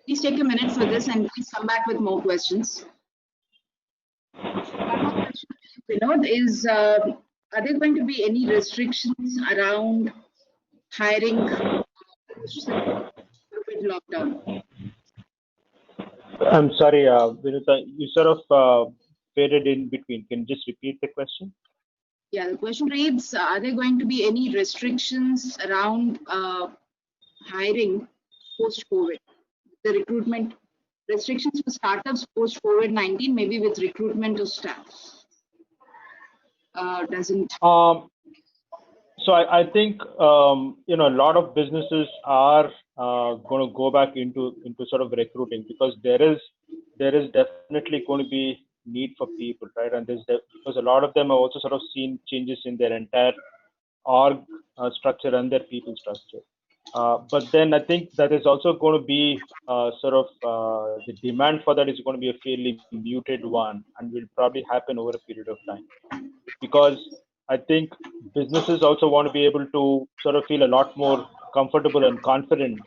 Please take a minute for this, and please come back with more questions. One more question, Vinod, is are there going to be any restrictions around hiring COVID lockdown? I'm sorry, Vinod, you sort of faded in between. Can you just repeat the question? Yeah, the question reads, are there going to be any restrictions around hiring post-COVID? The recruitment restrictions for startups post-COVID-19, maybe with recruitment of staff. Doesn't. So I think a lot of businesses are going to go back into sort of recruiting, because there is definitely going to be need for people, right? And because a lot of them have also sort of seen changes in their entire org structure and their people structure. But then I think that is also going to be the demand for that is going to be a fairly muted one, and will probably happen over a period of time, because I think businesses also want to be able to sort of feel a lot more comfortable and confident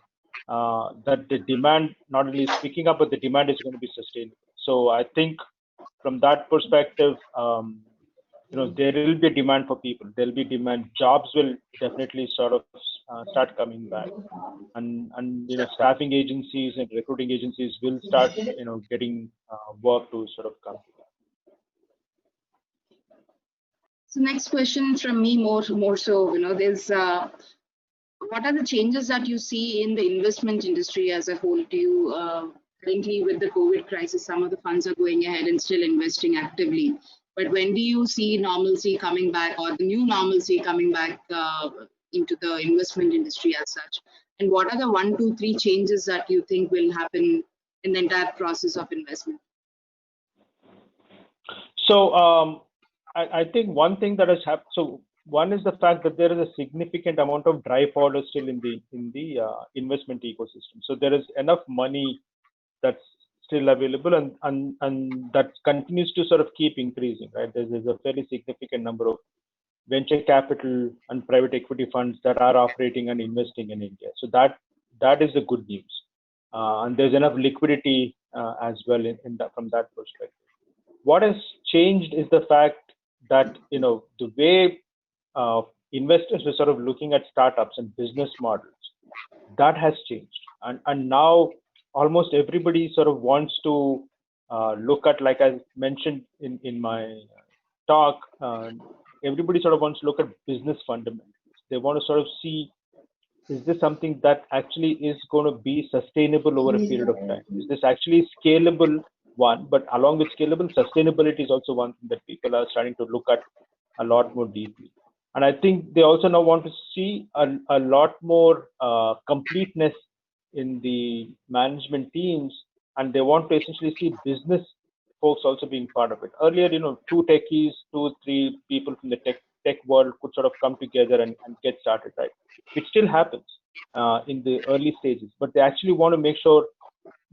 that the demand not only is picking up, but the demand is going to be sustainable. So I think from that perspective, there will be a demand for people. There will be demand. Jobs will definitely sort of start coming back, and staffing agencies and recruiting agencies will start getting work to sort of come. So next question from me, more so, there's what are the changes that you see in the investment industry as a whole? Do you currently with the COVID crisis, some of the funds are going ahead and still investing actively. But when do you see normalcy coming back, or the new normalcy coming back into the investment industry as such? And what are the 1, 2, 3 changes that you think will happen in the entire process of investment? So I think one thing that has happened. So one is the fact that there is a significant amount of dry powder still in the investment ecosystem. So there is enough money that's still available, and that continues to sort of keep increasing, right? There's a fairly significant number of venture capital and private equity funds that are operating and investing in India. So that is the good news, and there's enough liquidity as well from that perspective. What has changed is the fact that the way investors were sort of looking at startups and business models, that has changed, and now almost everybody sort of wants to look at, like I mentioned in my talk, everybody sort of wants to look at business fundamentals. They want to sort of see, is this something that actually is going to be sustainable over a period of time? Is this actually scalable? One, but along with scalable, sustainability is also one thing that people are starting to look at a lot more deeply. And I think they also now want to see a lot more completeness in the management teams, and they want to essentially see business folks also being part of it. Earlier, 2 techies, 2, 3 people from the tech world could sort of come together and get started, right? It still happens in the early stages, but they actually want to make sure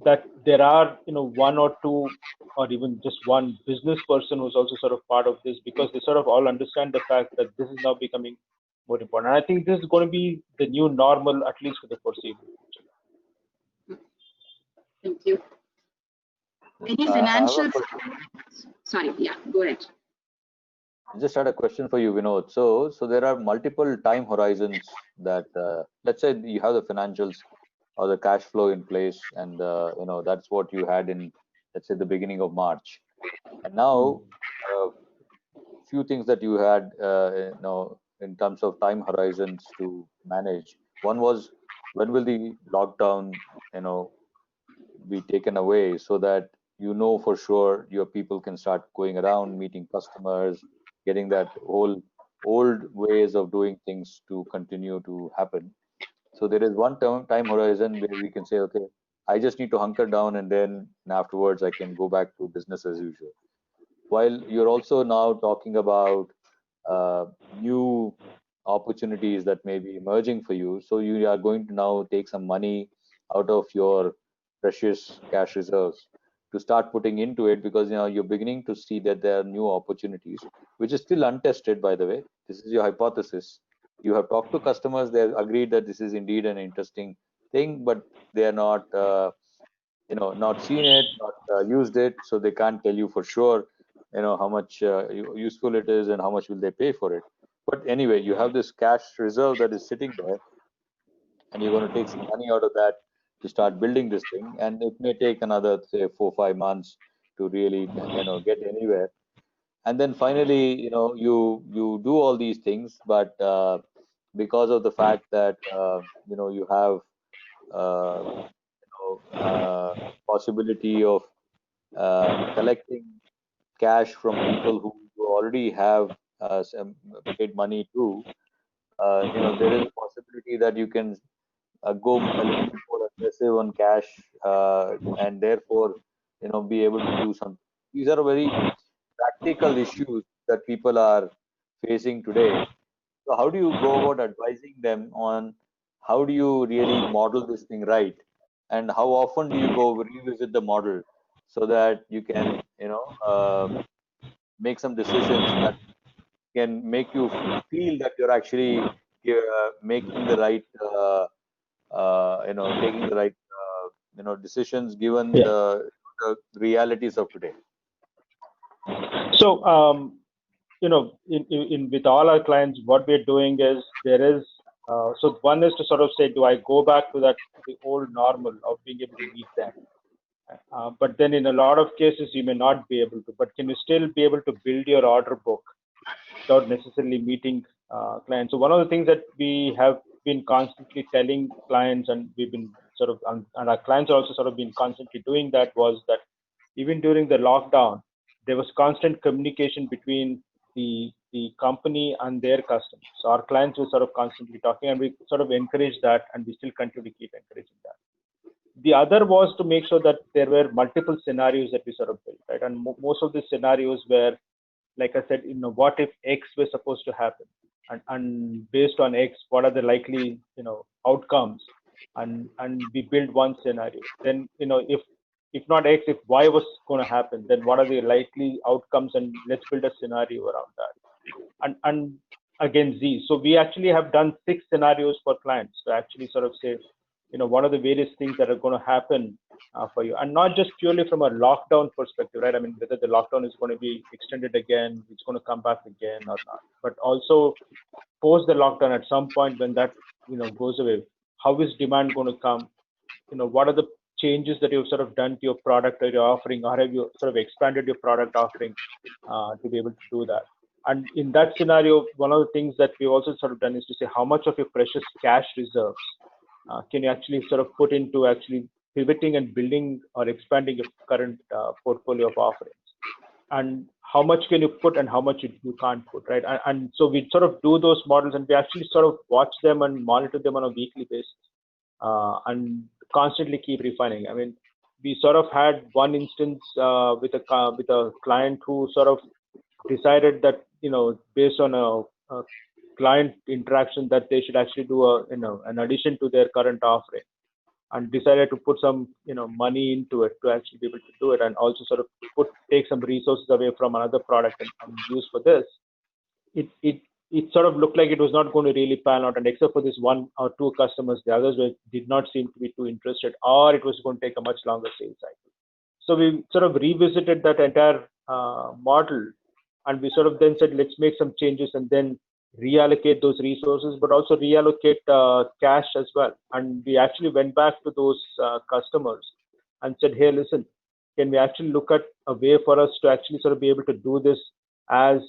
that there are 1 or 2 or even just one business person who's also sort of part of this, because they sort of all understand the fact that this is now becoming more important. And I think this is going to be the new normal, at least for the foreseeable future. Thank you. Any financial? Sorry, yeah, go ahead. I just had a question for you, Vinod. So there are multiple time horizons that, let's say you have the financials or the cash flow in place, and that's what you had in, let's say, the beginning of March. And now, few things that you had, in terms of time horizons to manage. One was, when will the lockdown, be taken away, so that for sure your people can start going around, meeting customers, getting that whole old ways of doing things to continue to happen. So there is one time horizon where we can say, okay, I just need to hunker down, and then afterwards I can go back to business as usual. While you're also now talking about new opportunities that may be emerging for you, so you are going to now take some money out of your precious cash reserves to start putting into it, because you're beginning to see that there are new opportunities, which is still untested, by the way. This is your hypothesis. You have talked to customers, they have agreed that this is indeed an interesting thing, but they are not not seen it, not used it, so they can't tell you for sure how much useful it is and how much will they pay for it. But anyway, you have this cash reserve that is sitting there, and you're going to take some money out of that to start building this thing, and it may take another, say, 4-5 months to really get anywhere. And then finally, you do all these things, but because of the fact that you have possibility of collecting cash from people who you already have some paid money to, there is a possibility that you can go a little bit more aggressive on cash, and therefore be able to do something. These are very practical issues that people are facing today. So how do you go about advising them on how do you really model this thing right, and how often do you go revisit the model, so that you can make some decisions that can make you feel that you're actually making the right taking the right decisions given the realities of today. So in with all our clients, what we're doing is so one is to sort of say, do I go back to the old normal of being able to meet them? But then in a lot of cases you may not be able to, but can you still be able to build your order book without necessarily meeting clients. So one of the things that we have been constantly telling clients, and we've been sort of, and our clients also sort of been constantly doing that, was that even during the lockdown, there was constant communication between the company and their customers. So our clients were sort of constantly talking, and we sort of encourage that, and we still continue to keep encouraging that. The other was to make sure that there were multiple scenarios that we sort of built, right? And most of the scenarios were, like I said, what if X was supposed to happen, and based on X, what are the likely, outcomes, and we build one scenario. Then, if not X, if Y was going to happen, then what are the likely outcomes, and let's build a scenario around that. And again, Z. So we actually have done 6 scenarios for clients to actually sort of say, what are the various things that are going to happen for you, and not just purely from a lockdown perspective, right? I mean, whether the lockdown is going to be extended again, it's going to come back again or not, but also post the lockdown at some point when that, goes away, how is demand going to come? What are the changes that you've sort of done to your product or your offering, or have you sort of expanded your product offering to be able to do that? And in that scenario, one of the things that we've also sort of done is to say, how much of your precious cash reserves can you actually sort of put into actually pivoting and building or expanding your current portfolio of offerings, and how much can you put and how much you can't put, right? And so we sort of do those models, and we actually sort of watch them and monitor them on a weekly basis, and constantly keep refining. I mean, we sort of had one instance with a client who sort of decided that, based on a client interaction, that they should actually do an addition to their current offering, and decided to put some money into it to actually be able to do it, and also sort of take some resources away from another product and use for this. It sort of looked like it was not going to really pan out, and except for this 1 or 2 customers, the others did not seem to be too interested, or it was going to take a much longer sales cycle. So we sort of revisited that entire model, and we sort of then said, let's make some changes and then reallocate those resources, but also reallocate cash as well. And we actually went back to those customers and said, hey, listen, can we actually look at a way for us to actually sort of be able to do this as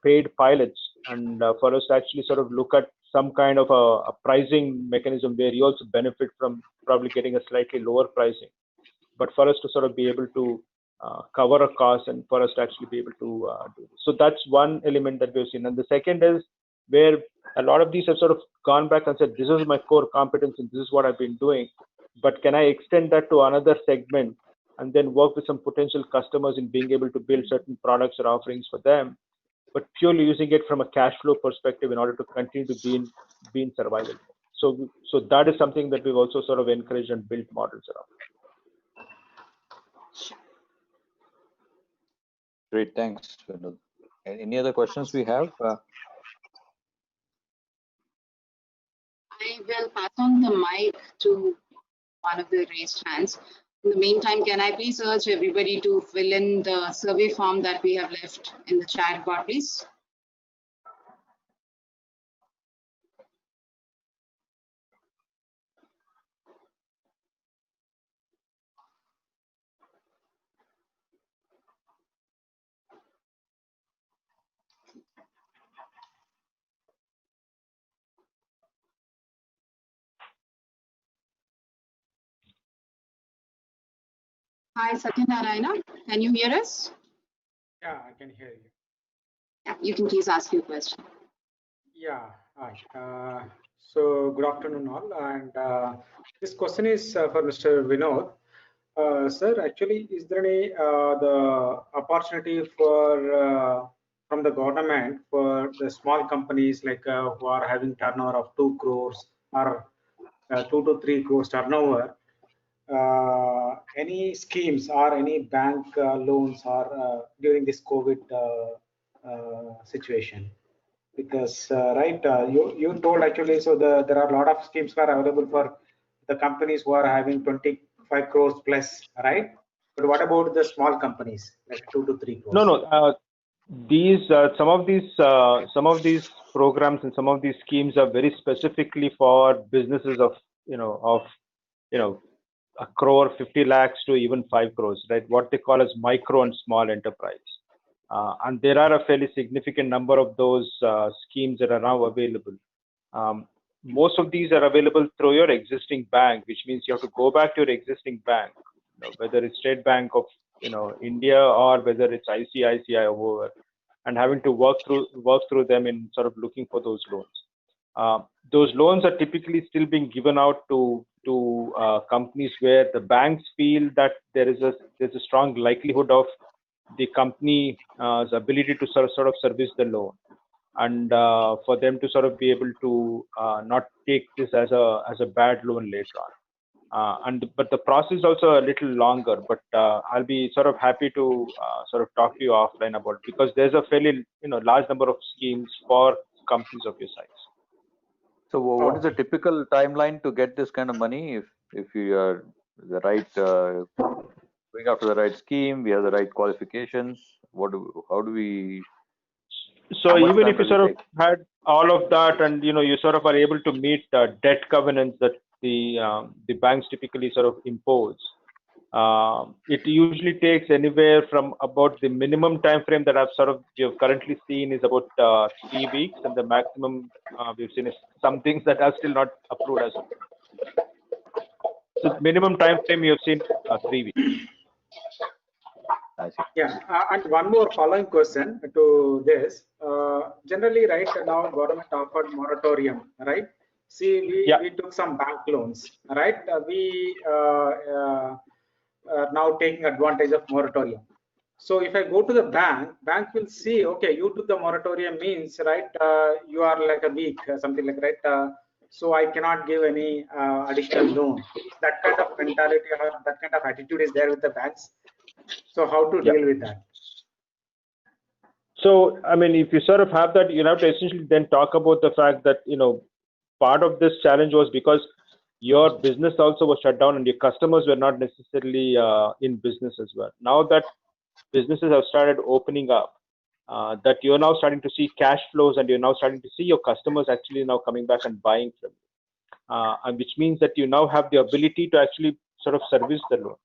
paid pilots, and for us to actually sort of look at some kind of a pricing mechanism where you also benefit from probably getting a slightly lower pricing, but for us to sort of be able to cover a cost, and for us to actually be able to do this. So that's one element that we've seen. And the second is where a lot of these have sort of gone back and said, this is my core competence and this is what I've been doing, but can I extend that to another segment and then work with some potential customers in being able to build certain products or offerings for them, but purely using it from a cash flow perspective in order to continue to be in survival. So that is something that we've also sort of encouraged and built models around. Great, thanks, Vinod. Any other questions we have? I will pass on the mic to one of the raised hands. In the meantime, can I please urge everybody to fill in the survey form that we have left in the chat bar, please? Hi, Satyanarayana. Can you hear us? Yeah, I can hear you. Yeah, you can please ask your question. Yeah, hi. So good afternoon all. And this question is for Mr. Vinod. Sir, actually, is there any the opportunity for from the government for the small companies like who are having turnover of 2 crores or 2 to 3 crores turnover? Any schemes or any bank loans or during this COVID situation? Because you told actually, so there are a lot of schemes are available for the companies who are having 25 crores plus, right? But what about the small companies like 2 to 3 crores? No. These some of these programs and some of these schemes are very specifically for businesses of a crore, 50 lakhs to even 5 crores, right? What they call as micro and small enterprise. And there are a fairly significant number of those schemes that are now available. Most of these are available through your existing bank, which means you have to go back to your existing bank, whether it's State Bank of India or whether it's ICICI or whoever, and having to work through them in sort of looking for those loans. Those loans are typically still being given out to companies where the banks feel that there's a strong likelihood of the company's ability to sort of service the loan, and for them to sort of be able to not take this as a bad loan later on. But the process is also a little longer. But I'll be sort of happy to sort of talk to you offline about it, because there's a fairly large number of schemes for companies of your size. So what is the typical timeline to get this kind of money? If you are the right going after the right scheme, we have the right qualifications. How do we? So even if you sort of had all of that, and you sort of are able to meet debt covenants that the banks typically sort of impose, it usually takes anywhere from about the minimum time frame that we've currently seen is about 3 weeks, and the maximum we've seen is some things that are still not approved as of. So minimum time frame you've seen 3 weeks. I see. Yeah, and one more following question to this. Generally, right now, government offered moratorium, right? See, we took some bank loans, right? We are now taking advantage of moratorium. So if I go to the bank will see, okay, you took the moratorium means, right, you are like a weak, something like, right? So I cannot give any additional loan. That kind of mentality or that kind of attitude is there with the banks. So how to deal with that? So, I mean, if you sort of have that, you have to essentially then talk about the fact that, part of this challenge was because your business also was shut down and your customers were not necessarily in business as well. Now that businesses have started opening up, that you're now starting to see cash flows and you're now starting to see your customers actually now coming back and buying from you, and which means that you now have the ability to actually sort of service the loan.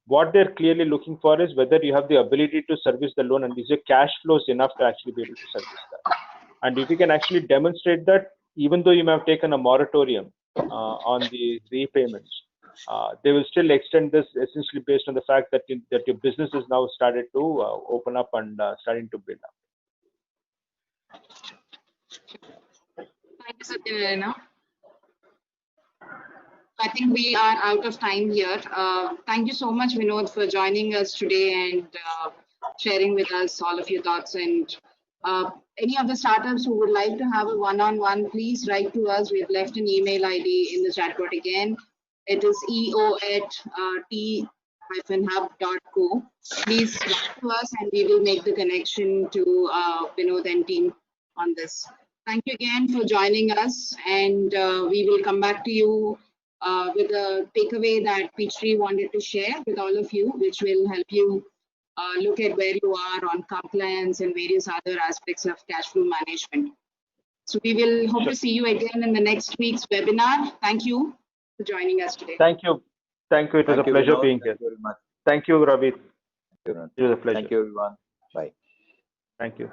What they're clearly looking for is whether you have the ability to service the loan and is your cash flows enough to actually be able to service that. And if you can actually demonstrate that, even though you may have taken a moratorium on the repayments, they will still extend this essentially based on the fact that your business has now started to open up and starting to build up. Thank you, Satyanarayana. I think we are out of time here. Thank you so much, Vinod, for joining us today and sharing with us all of your thoughts. And any of the startups who would like to have a one-on-one, please write to us. We have left an email ID in the chat board again. It is eo@t-hub.co. Please write to us and we will make the connection to Vinod and team on this. Thank you again for joining us, and we will come back to you with a takeaway that Peachtree wanted to share with all of you, which will help you look at where you are on compliance and various other aspects of cash flow management. So we will hope to see you again in the next week's webinar. Thank you for joining us today. Thank you. Thank you. It was a pleasure being here. Thank you very much. Thank you, Ravi. Thank you. It was a pleasure. Thank you, everyone. Bye. Thank you.